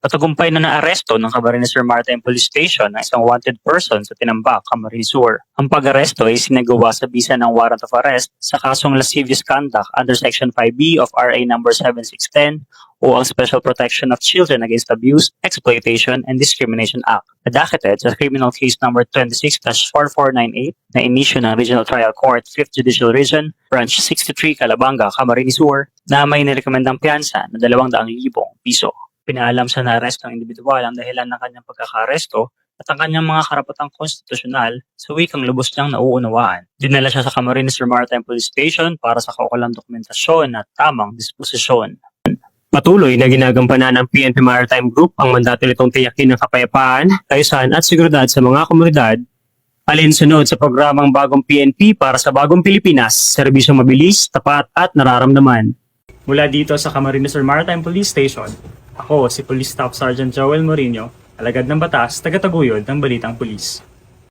Patagumpay na naaresto ng Camarines Sur Maritime Police Station ang isang wanted person sa Tinambak, Camarines Sur. Ang pag-aresto ay sinagawa sa bisa ng warrant of arrest sa kasong lascivious conduct under Section 5B of RA number 7610 o ang Special Protection of Children Against Abuse, Exploitation, and Discrimination Act, adacted sa criminal case number 26-4498 na inisyu ng Regional Trial Court, 5th Judicial Region, Branch 63, Calabanga, Camarines Sur, na may nirekomendang piyansa na 200,000 piso. Pinaalam sa na-arrest ng individual ang dahilan ng kanyang pagkakaresto at ang kanyang mga karapatang konstitusyonal sa wikang lubos niyang nauunawaan. Dinala siya sa Camarines Sur Maritime Police Station para sa kaukulang dokumentasyon at tamang disposisyon. Patuloy na ginagampanan ng PNP Maritime Group ang mandato nitong tiyakin ng kapayapaan, kaayusan at seguridad sa mga komunidad, alinsunod sa programang Bagong PNP para sa Bagong Pilipinas, serbisyong mabilis, tapat at nararamdaman. Mula dito sa Camarines Sur Maritime Police Station, ako si Police Staff Sergeant Joel Morino, alagad ng batas, taga-taguyod ng Balitang Pulis.